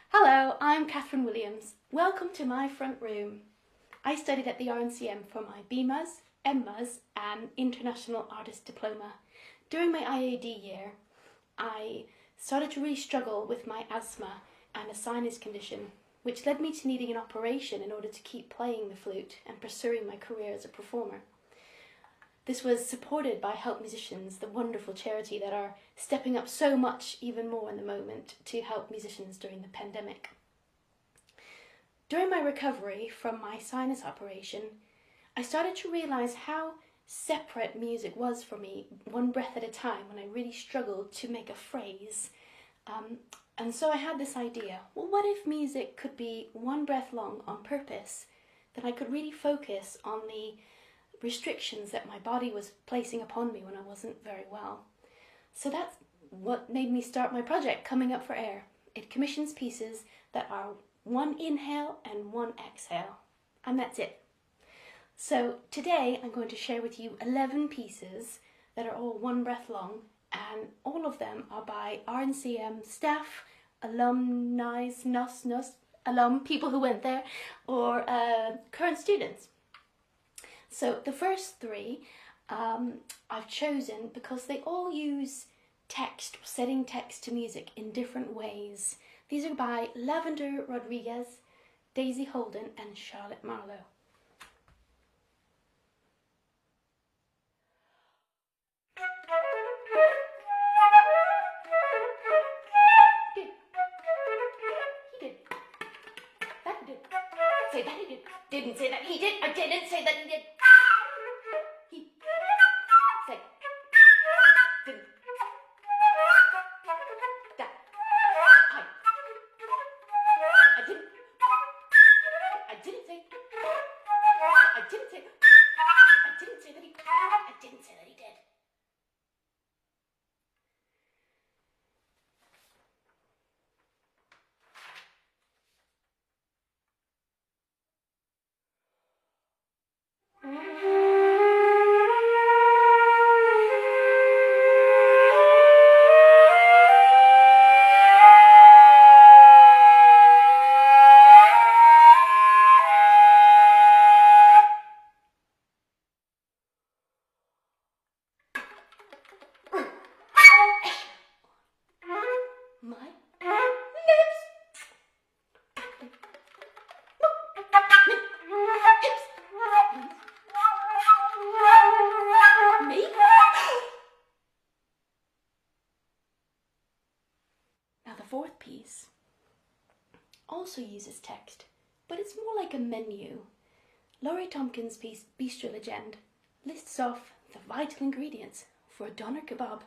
Hello, I'm Kathryn Williams. Welcome to my front room. I studied at the RNCM for my BMUS, MMUS and International Artist Diploma. During my IAD year, I started to really struggle with my asthma and a sinus condition, which led me to needing an operation in order to keep playing the flute and pursuing my career as a performer. This was supported by Help Musicians, the wonderful charity that are stepping up so much even more in the moment to help musicians during the pandemic. During my recovery from my sinus operation, I started to realise how separate music was for me, one breath at a time, when I really struggled to make a phrase. And so I had this idea, well, what if music could be one breath long on purpose? Then I could really focus on the restrictions that my body was placing upon me when I wasn't very well. So that's what made me start my project, Coming Up for Air. It commissions pieces that are one inhale and one exhale, and that's it. So today I'm going to share with you 11 pieces that are all one breath long, and all of them are by RNCM staff, alumni, alum, people who went there, or current students. So the first three I've chosen because they all use text, setting text to music in different ways. These are by Lavender Rodriguez, Holden and Charlotte Marlow. Say that he did. Didn't say that he did. I didn't say that he did. He said didn't. That I didn't. I didn't say. I didn't say. I didn't say that he. I didn't say that he did. Fourth piece also uses text, but it's more like a menu. Laurie Tompkins' piece Bistro Legende lists off the vital ingredients for a doner kebab,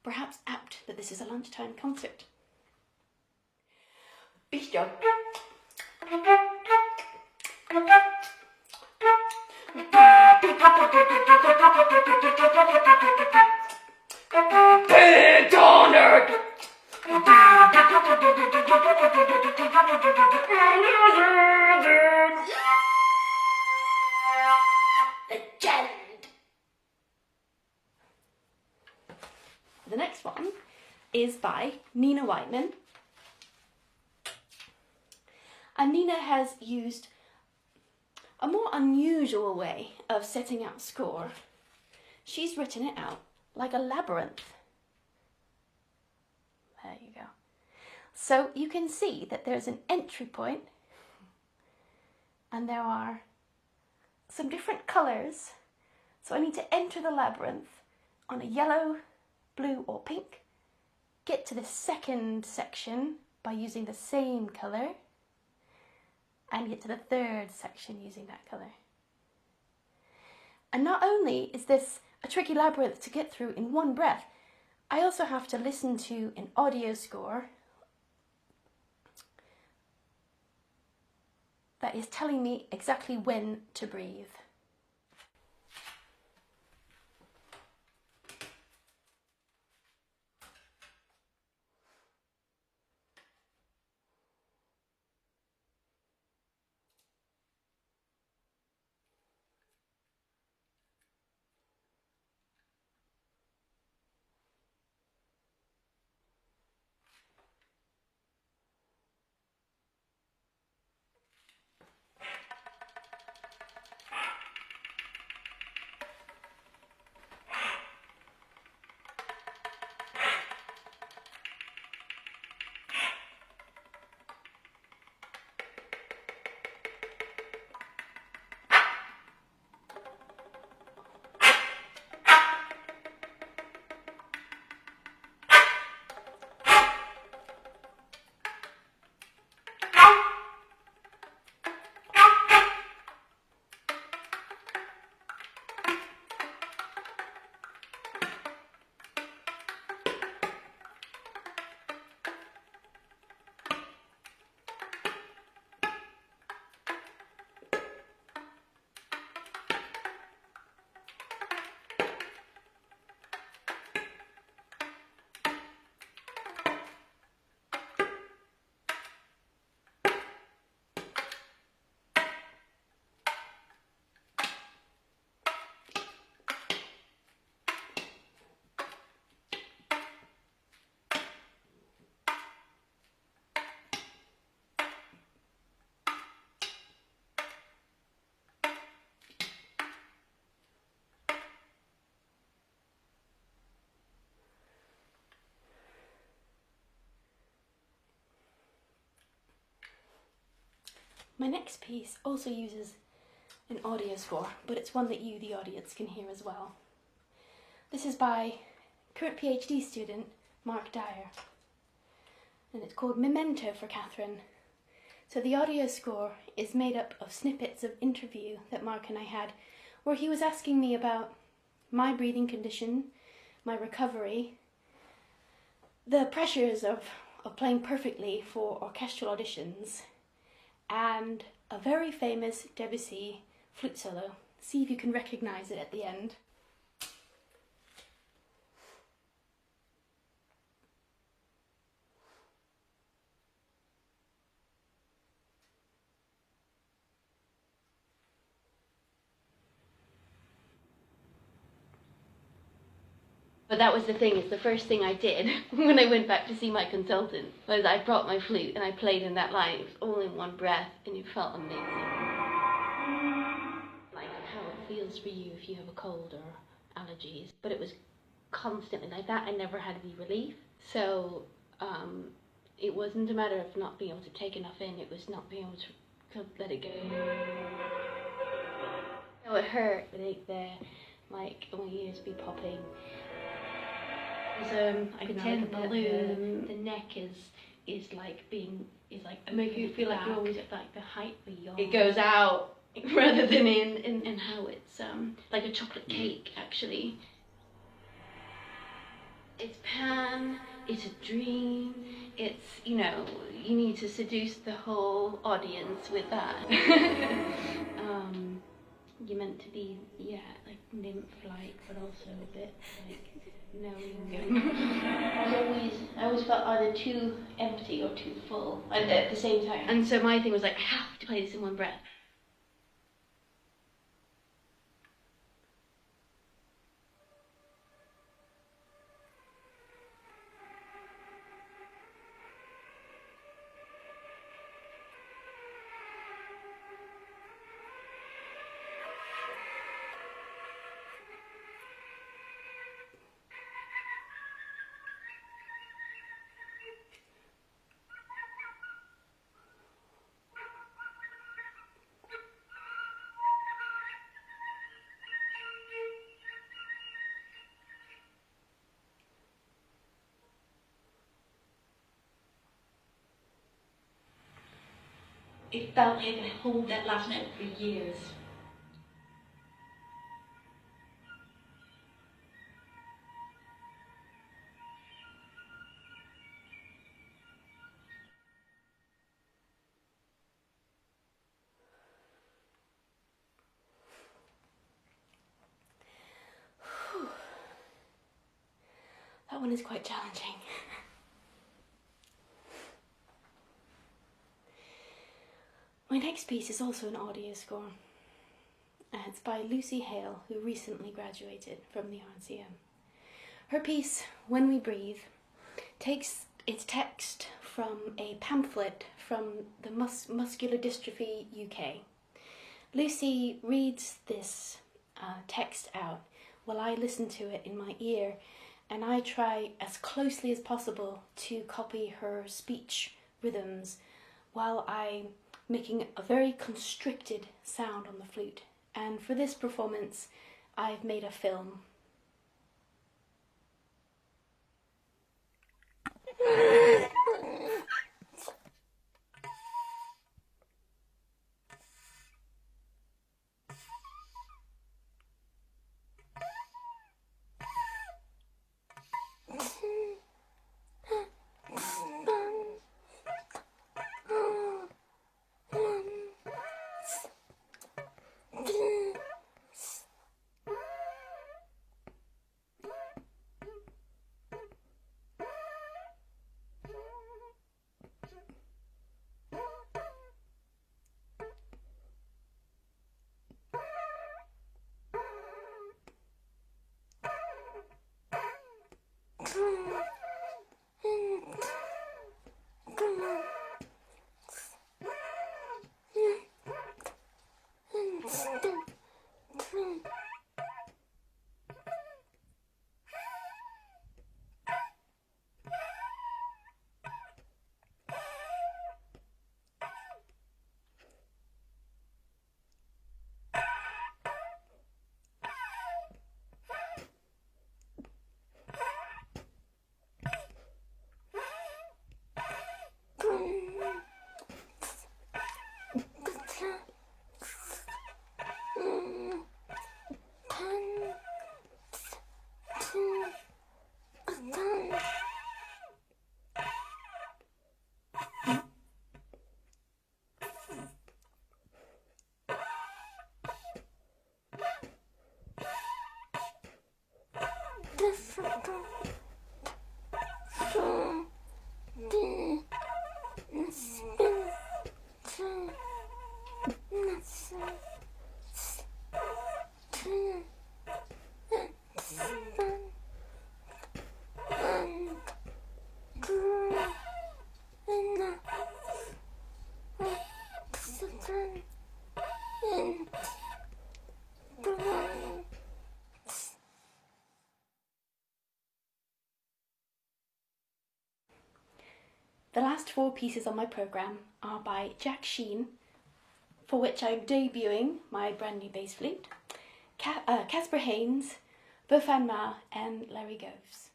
perhaps apt that this is a lunchtime concert. Bistro. Doner. Legende. The next one is by Whiteman. And Nina has used a more unusual way of setting out score. She's written it out like a labyrinth. There you go. So you can see that there's an entry point and there are some different colours. So I need to enter the labyrinth on a yellow, blue or pink, get to the second section by using the same colour, and get to the third section using that colour. And not only is this a tricky labyrinth to get through in one breath, I also have to listen to an audio score that is telling me exactly when to breathe. My next piece also uses an audio score, but it's one that you, the audience, can hear as well. This is by current PhD student Mark Dyer, and it's called Memento for Kathryn. So the audio score is made up of snippets of interview that Mark and I had, where he was asking me about my breathing condition, my recovery, the pressures of playing perfectly for orchestral auditions, and a very famous Debussy flute solo. See if you can recognise it at the end. But that was the thing, is the first thing I did when I went back to see my consultant was I brought my flute and I played in that line. It was all in one breath and it felt amazing. Like how it feels for you if you have a cold or allergies. But it was constantly like that. I never had any relief. So it wasn't a matter of not being able to take enough in, it was not being able to let it go. So it hurt, like my ears be popping. I pretend like a balloon. The neck is like making you feel like you're always at like the height where you're. It goes out rather than in and how it's like a chocolate cake actually. It's Pan. It's a dream. It's, you know, you need to seduce the whole audience with that. You're meant to be, like nymph-like, but also a bit like. No, I always felt either too empty or too full at the same time. And so my thing was like, I have to play this in one breath. It felt like I could hold that last note for years. Whew. That one is quite challenging. My next piece is also an audio score. It's by Hale, who recently graduated from the RNCM. Her piece, When We Breathe, takes its text from a pamphlet from the Muscular Dystrophy UK. Lucy reads this text out while I listen to it in my ear, and I try as closely as possible to copy her speech rhythms while I'm making a very constricted sound on the flute. And for this performance, I've made a film. The last 4 pieces on my programme are by Sheen, for which I'm debuting my brand new bass flute, Casper Haynes, Bufan Ma and Larry Goves.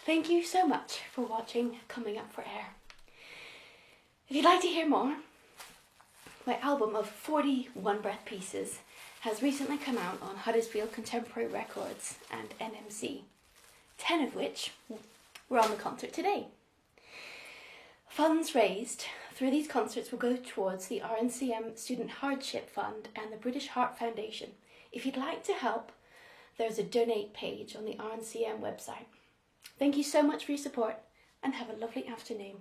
Thank you so much for watching Coming Up for Air. If you'd like to hear more, my album of 41 breath pieces has recently come out on Huddersfield Contemporary Records and NMC, 10 of which were on the concert today. Funds raised through these concerts will go towards the RNCM Student Hardship Fund and the British Heart Foundation. If you'd like to help, there's a donate page on the RNCM website. Thank you so much for your support and have a lovely afternoon.